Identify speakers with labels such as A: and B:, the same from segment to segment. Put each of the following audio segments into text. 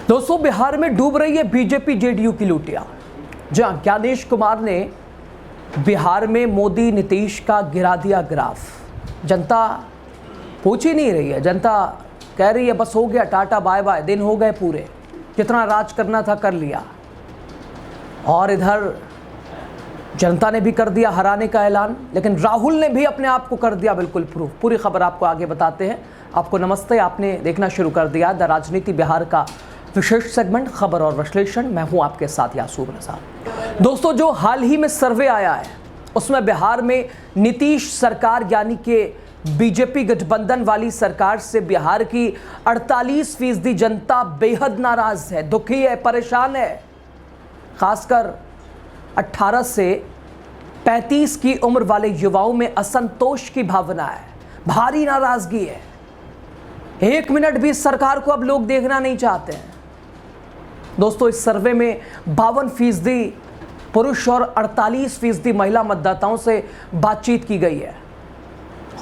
A: दोस्तों, बिहार में डूब रही है बीजेपी जेडीयू की लुटिया। जहां ज्ञानेश कुमार ने बिहार में मोदी नीतीश का गिरा दिया ग्राफ। जनता पूछ ही नहीं रही है, जनता कह रही है बस हो गया, टाटा बाय बाय, दिन हो गए पूरे, जितना राज करना था कर लिया। और इधर जनता ने भी कर दिया हराने का ऐलान, लेकिन राहुल ने भी अपने आप को कर दिया बिल्कुल प्रूफ। पूरी खबर आपको आगे बताते हैं। आपको नमस्ते, आपने देखना शुरू कर दिया द राजनीति बिहार का विशेष सेगमेंट खबर और विश्लेषण। मैं हूं आपके साथ यासूब रजा। दोस्तों, जो हाल ही में सर्वे आया है उसमें बिहार में नीतीश सरकार यानी कि बीजेपी गठबंधन वाली सरकार से बिहार की 48% जनता बेहद नाराज है, दुखी है, परेशान है। खासकर 18 से 35 की उम्र वाले युवाओं में असंतोष की भावना है, भारी नाराजगी है। 1 मिनट भी सरकार को अब लोग देखना नहीं चाहते हैं। दोस्तों, इस सर्वे में 52% पुरुष और 48% महिला मतदाताओं से बातचीत की गई है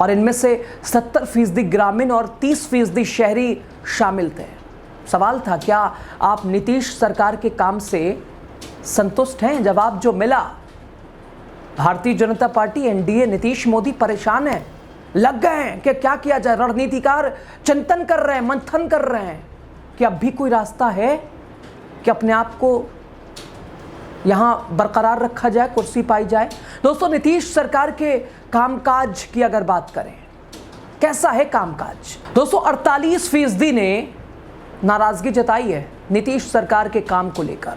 A: और इनमें से 70% ग्रामीण और 30% शहरी शामिल थे। सवाल था, क्या आप नीतीश सरकार के काम से संतुष्ट हैं? जवाब जो मिला, भारतीय जनता पार्टी एनडीए नीतीश मोदी परेशान है, लग गए हैं कि क्या किया जाए। रणनीतिकार चिंतन कर रहे हैं, मंथन कर रहे हैं कि अब भी कोई रास्ता है कि अपने आप को यहां बरकरार रखा जाए, कुर्सी पाई जाए। दोस्तों, नीतीश सरकार के कामकाज की अगर बात करें, कैसा है कामकाज? दोस्तों, 48% ने नाराजगी जताई है नीतीश सरकार के काम को लेकर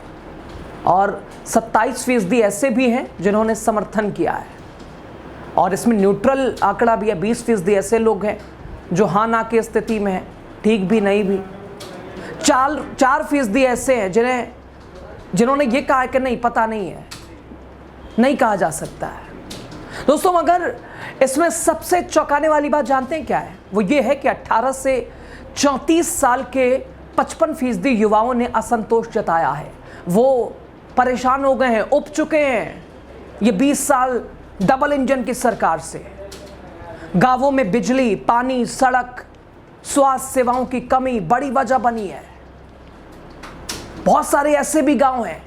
A: और 27% ऐसे भी हैं जिन्होंने समर्थन किया है। और इसमें न्यूट्रल आंकड़ा भी है, 20% ऐसे लोग हैं जो हाँ ना की स्थिति में है, ठीक भी नहीं भी। 4% ऐसे हैं जिन्होंने ये कहा है कि नहीं, पता नहीं है, नहीं कहा जा सकता है। दोस्तों, मगर इसमें सबसे चौंकाने वाली बात जानते हैं क्या है? वो ये है कि 18 से 34 साल के 55% युवाओं ने असंतोष जताया है। वो परेशान हो गए हैं, उब चुके हैं ये 20 साल डबल इंजन की सरकार से। गांवों में बिजली, पानी, सड़क, स्वास्थ्य सेवाओं की कमी बड़ी वजह बनी है। बहुत सारे ऐसे भी गांव हैं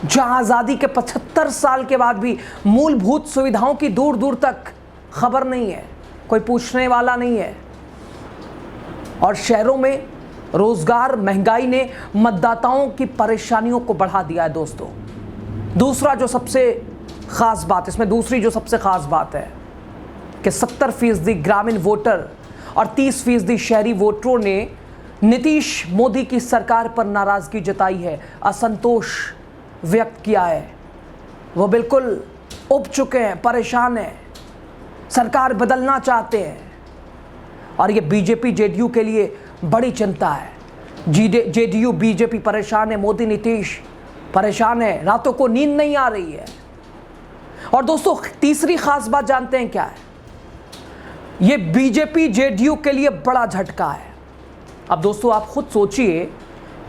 A: जहां आजादी के 75 साल के बाद भी मूलभूत सुविधाओं की दूर दूर तक खबर नहीं है, कोई पूछने वाला नहीं है। और शहरों में रोजगार, महंगाई ने मतदाताओं की परेशानियों को बढ़ा दिया है। दोस्तों, दूसरा जो सबसे खास बात, इसमें दूसरी जो सबसे खास बात है कि 70% ग्रामीण वोटर और 30% शहरी वोटरों ने नीतीश मोदी की सरकार पर नाराजगी जताई है, असंतोष व्यक्त किया है। वो बिल्कुल उब चुके हैं, परेशान हैं, सरकार बदलना चाहते हैं। और ये बीजेपी जेडीयू के लिए बड़ी चिंता है। जेडीयू बीजेपी परेशान है, मोदी नीतीश परेशान है, रातों को नींद नहीं आ रही है। और दोस्तों, तीसरी खास बात जानते हैं क्या है? ये बीजेपी जेडीयू के लिए बड़ा झटका है। अब दोस्तों, आप खुद सोचिए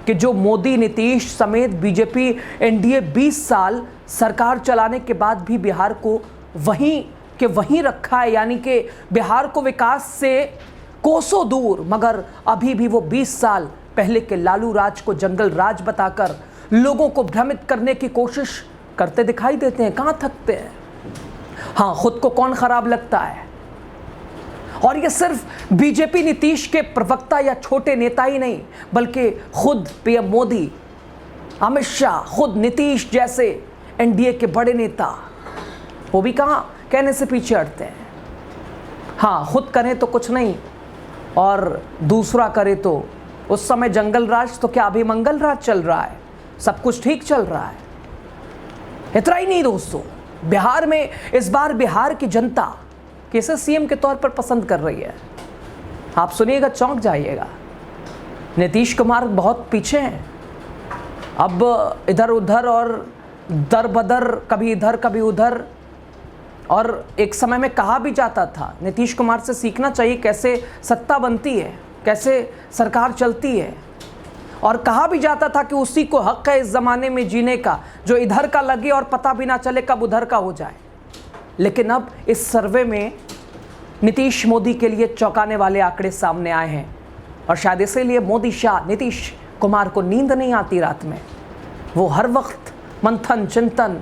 A: कि जो मोदी नीतीश समेत बीजेपी एनडीए 20 साल सरकार चलाने के बाद भी बिहार को वहीं के वहीं रखा है, यानी कि बिहार को विकास से कोसों दूर, मगर अभी भी वो 20 साल पहले के लालू राज को जंगल राज बताकर लोगों को भ्रमित करने की कोशिश करते दिखाई देते हैं। कहां थकते हैं? हाँ, खुद को कौन खराब लगता है? और ये सिर्फ बीजेपी नीतीश के प्रवक्ता या छोटे नेता ही नहीं, बल्कि खुद पीएम मोदी, अमित शाह, खुद नीतीश जैसे एनडीए के बड़े नेता, वो भी कहां कहने से पीछे हटते हैं। हाँ, खुद करें तो कुछ नहीं और दूसरा करे तो उस समय जंगल राज, तो क्या अभी मंगल राज चल रहा है? सब कुछ ठीक चल रहा है। इतना ही नहीं दोस्तों, बिहार में इस बार बिहार की जनता किसे सीएम के तौर पर पसंद कर रही है? आप सुनिएगा, चौंक जाइएगा। नीतीश कुमार बहुत पीछे हैं। अब इधर उधर और दर बदर, कभी इधर कभी उधर। और एक समय में कहा भी जाता था नीतीश कुमार से सीखना चाहिए कैसे सत्ता बनती है, कैसे सरकार चलती है। और कहा भी जाता था कि उसी को हक है इस ज़माने में जीने का, जो इधर का लगे और पता भी ना चले कब उधर का हो जाए। लेकिन अब इस सर्वे में नीतीश मोदी के लिए चौंकाने वाले आंकड़े सामने आए हैं और शायद इसीलिए मोदी शाह नीतीश कुमार को नींद नहीं आती रात में, वो हर वक्त मंथन चिंतन।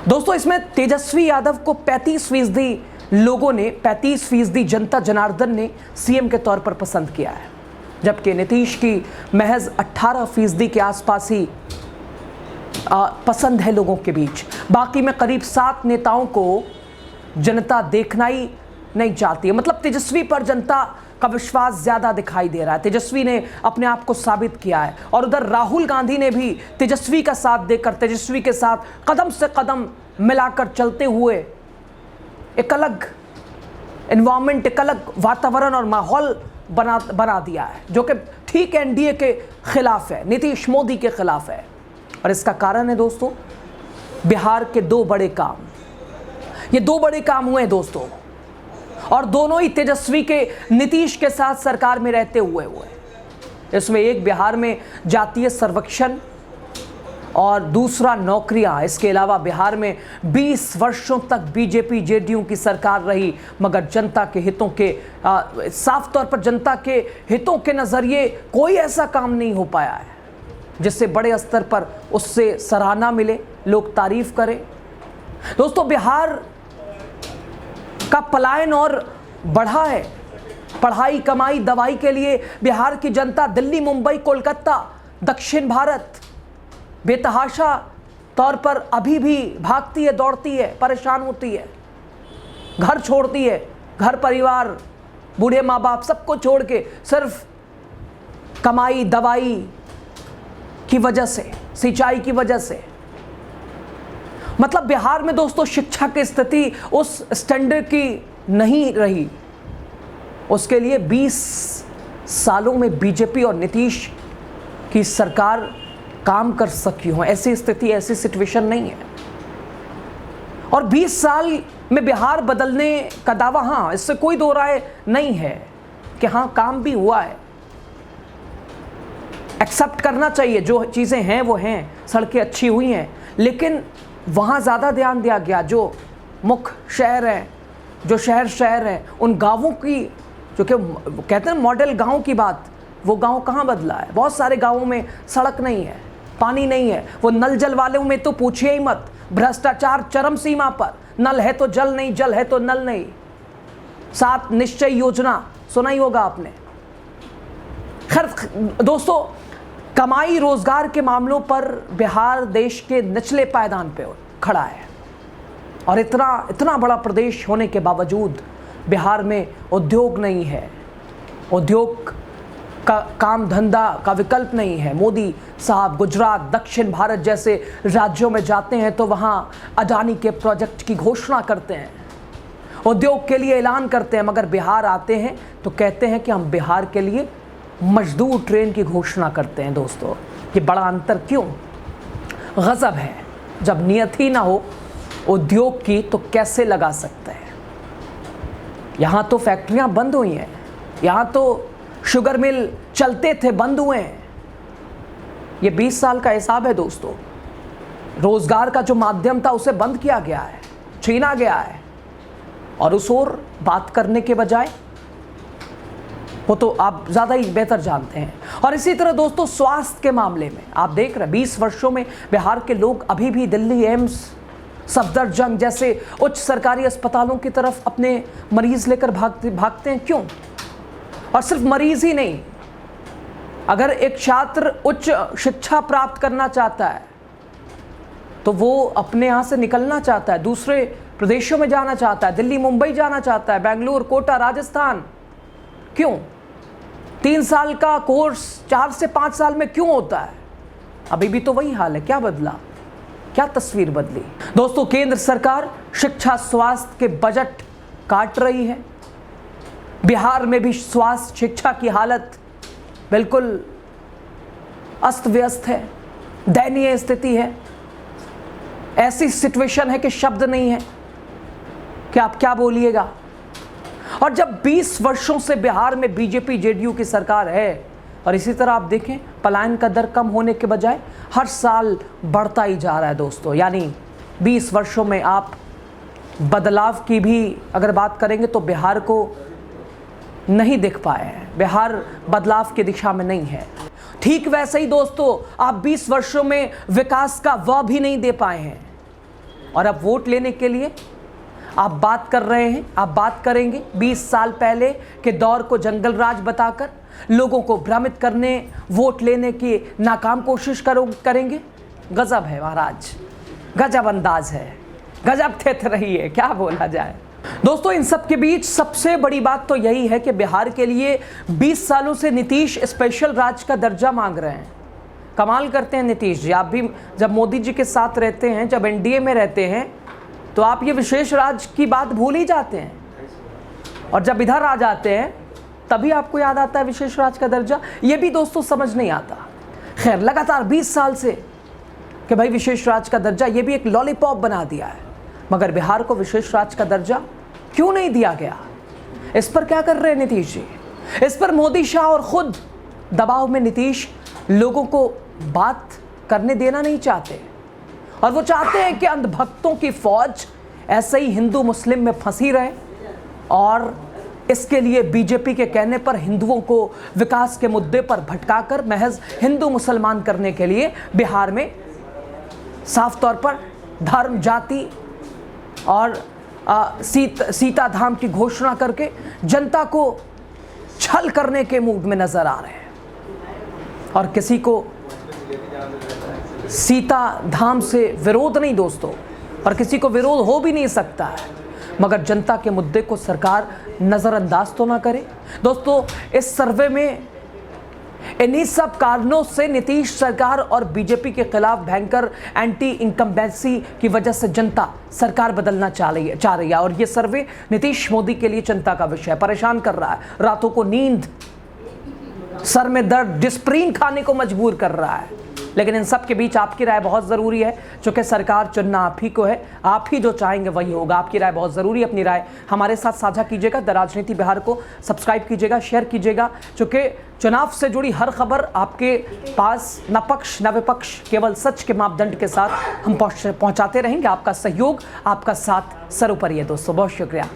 A: दोस्तों, इसमें तेजस्वी यादव को 35% लोगों ने, 35% जनता जनार्दन ने सीएम के तौर पर पसंद किया है, जबकि नीतीश की महज 18% के आसपास ही पसंद है लोगों के बीच। बाकी में करीब 7 नेताओं को जनता देखना ही नहीं चाहती है। मतलब तेजस्वी पर जनता का विश्वास ज्यादा दिखाई दे रहा है। तेजस्वी ने अपने आप को साबित किया है, और उधर राहुल गांधी ने भी तेजस्वी का साथ देकर, तेजस्वी के साथ कदम से कदम मिलाकर चलते हुए एक अलग एनवायरमेंट, एक अलग वातावरण और माहौल बना दिया है, जो कि ठीक एनडीए के खिलाफ है, नीतीश मोदी के खिलाफ है। और इसका कारण है दोस्तों, बिहार के 2 बड़े काम। ये 2 बड़े काम हुए हैं दोस्तों, और दोनों ही तेजस्वी के नीतीश के साथ सरकार में रहते हुए इसमें एक बिहार में जातीय सर्वेक्षण और दूसरा नौकरियां। इसके अलावा बिहार में 20 वर्षों तक बीजेपी जेडीयू की सरकार रही, मगर जनता के हितों के साफ तौर पर जनता के हितों के नजरिए कोई ऐसा काम नहीं हो पाया है जिससे बड़े स्तर पर उससे सराहना मिले, लोग तारीफ करें। दोस्तों, बिहार का पलायन और बढ़ा है। पढ़ाई, कमाई, दवाई के लिए बिहार की जनता दिल्ली, मुंबई, कोलकाता, दक्षिण भारत बेतहाशा तौर पर अभी भी भागती है, दौड़ती है, परेशान होती है, घर छोड़ती है, घर परिवार, बूढ़े माँ बाप सबको छोड़ के सिर्फ कमाई, दवाई की वजह से, सिंचाई की वजह से। मतलब बिहार में दोस्तों शिक्षा की स्थिति उस स्टैंडर्ड की नहीं रही। उसके लिए 20 सालों में बीजेपी और नीतीश की सरकार काम कर सकी हो, ऐसी स्थिति, ऐसी सिचुएशन नहीं है। और 20 साल में बिहार बदलने का दावा, हाँ, इससे कोई दो राय नहीं है कि हाँ काम भी हुआ है। एक्सेप्ट करना चाहिए, जो चीज़ें हैं वो हैं, सड़कें अच्छी हुई हैं, लेकिन वहाँ ज़्यादा ध्यान दिया गया। जो मुख्य शहर हैं, जो शहर हैं, उन गांवों की, जो कि कहते हैं मॉडल गांव की बात, वो गांव कहाँ बदला है? बहुत सारे गांवों में सड़क नहीं है, पानी नहीं है। वो नल जल वालों में तो पूछिए ही मत, भ्रष्टाचार चरम सीमा पर, नल है तो जल नहीं, जल है तो नल नहीं। 7 निश्चय योजना सुना ही होगा आपने। खैर दोस्तों, कमाई रोजगार के मामलों पर बिहार देश के निचले पायदान पे खड़ा है, और इतना बड़ा प्रदेश होने के बावजूद बिहार में उद्योग नहीं है, उद्योग का काम धंधा का विकल्प नहीं है। मोदी साहब गुजरात, दक्षिण भारत जैसे राज्यों में जाते हैं तो वहाँ अडानी के प्रोजेक्ट की घोषणा करते हैं, उद्योग के लिए ऐलान करते हैं, मगर बिहार आते हैं तो कहते हैं कि हम बिहार के लिए मजदूर ट्रेन की घोषणा करते हैं। दोस्तों, ये बड़ा अंतर क्यों? गजब है। जब नियत ही ना हो उद्योग की तो कैसे लगा सकते हैं? यहाँ तो फैक्ट्रियाँ बंद हुई हैं, यहाँ तो शुगर मिल चलते थे, बंद हुए हैं। ये 20 साल का हिसाब है दोस्तों। रोजगार का जो माध्यम था उसे बंद किया गया है, छीना गया है, और उस ओर बात करने के बजाय, वो तो आप ज़्यादा ही बेहतर जानते हैं। और इसी तरह दोस्तों स्वास्थ्य के मामले में आप देख रहे हैं 20 वर्षों में बिहार के लोग अभी भी दिल्ली एम्स, सफदरजंग जैसे उच्च सरकारी अस्पतालों की तरफ अपने मरीज लेकर भागते हैं। क्यों? और सिर्फ मरीज ही नहीं, अगर एक छात्र उच्च शिक्षा प्राप्त करना चाहता है तो वो अपने यहाँ से निकलना चाहता है, दूसरे प्रदेशों में जाना चाहता है, दिल्ली मुंबई जाना चाहता है, बेंगलुरु, कोटा, राजस्थान। क्यों? 3 साल का कोर्स 4 से 5 साल में क्यों होता है? अभी भी तो वही हाल है। क्या बदला? क्या तस्वीर बदली? दोस्तों, केंद्र सरकार शिक्षा स्वास्थ्य के बजट काट रही है। बिहार में भी स्वास्थ्य शिक्षा की हालत बिल्कुल अस्त व्यस्त है, दयनीय स्थिति है। ऐसी सिचुएशन है कि शब्द नहीं है कि आप क्या बोलिएगा। और जब 20 वर्षों से बिहार में बीजेपी जेडीयू की सरकार है, और इसी तरह आप देखें पलायन का दर कम होने के बजाय हर साल बढ़ता ही जा रहा है दोस्तों। यानी 20 वर्षों में आप बदलाव की भी अगर बात करेंगे तो बिहार को नहीं दिख पाए हैं, बिहार बदलाव की दिशा में नहीं है। ठीक वैसे ही दोस्तों, आप 20 वर्षों में विकास का व भी नहीं दे पाए हैं, और अब वोट लेने के लिए आप बात कर रहे हैं, आप बात करेंगे 20 साल पहले के दौर को जंगल राज बताकर लोगों को भ्रमित करने, वोट लेने की नाकाम कोशिश करेंगे। गजब है महाराज, गजब अंदाज है, गजब थित रही है, क्या बोला जाए। दोस्तों, इन सब के बीच सबसे बड़ी बात तो यही है कि बिहार के लिए 20 सालों से नीतीश स्पेशल राज्य का दर्जा मांग रहे हैं। कमाल करते हैं नीतीश जी। आप भी जब मोदी जी के साथ रहते हैं, जब एनडीए में रहते हैं, तो आप ये विशेष राज्य की बात भूल ही जाते हैं, और जब इधर आ जाते हैं तभी आपको याद आता है विशेष राज्य का दर्जा। ये भी दोस्तों समझ नहीं आता। खैर, लगातार 20 साल से कि भाई विशेष राज्य का दर्जा, ये भी एक लॉलीपॉप बना दिया है, मगर बिहार को विशेष राज्य का दर्जा क्यों नहीं दिया गया? इस पर क्या कर रहे हैं नीतीश जी? इस पर मोदी, शाह और खुद दबाव में नीतीश लोगों को बात करने देना नहीं चाहते, और वो चाहते हैं कि अंधभक्तों की फौज ऐसे ही हिंदू मुस्लिम में फंसी रहे, और इसके लिए बीजेपी के कहने पर हिंदुओं को विकास के मुद्दे पर भटकाकर महज हिंदू मुसलमान करने के लिए बिहार में साफ तौर पर धर्म, जाति और सीता धाम की घोषणा करके जनता को छल करने के मूड में नजर आ रहे हैं। और किसी को सीता धाम से विरोध नहीं दोस्तों, और किसी को विरोध हो भी नहीं सकता है, मगर जनता के मुद्दे को सरकार नज़रअंदाज तो ना करे। दोस्तों, इस सर्वे में इन्हीं सब कारणों से नीतीश सरकार और बीजेपी के खिलाफ भयंकर एंटी इनकम्बेंसी की वजह से जनता सरकार बदलना चाह रही है, और ये सर्वे नीतीश मोदी के लिए चिंता का विषय, परेशान कर रहा है, रातों को नींद, सर में दर्द, डिस्प्रीन खाने को मजबूर कर रहा है। लेकिन इन सब के बीच आपकी राय बहुत ज़रूरी है, चूँकि सरकार चुनना आप ही को है, आप ही जो चाहेंगे वही होगा। आपकी राय बहुत ज़रूरी है, अपनी राय हमारे साथ साझा कीजिएगा। द राजनीति बिहार को सब्सक्राइब कीजिएगा, शेयर कीजिएगा, चूँकि चुनाव से जुड़ी हर खबर आपके पास न पक्ष न विपक्ष, केवल सच के मापदंड के साथ हम पहुँचाते रहेंगे। आपका सहयोग, आपका साथ सर्वोपरि है दोस्तों। बहुत शुक्रिया।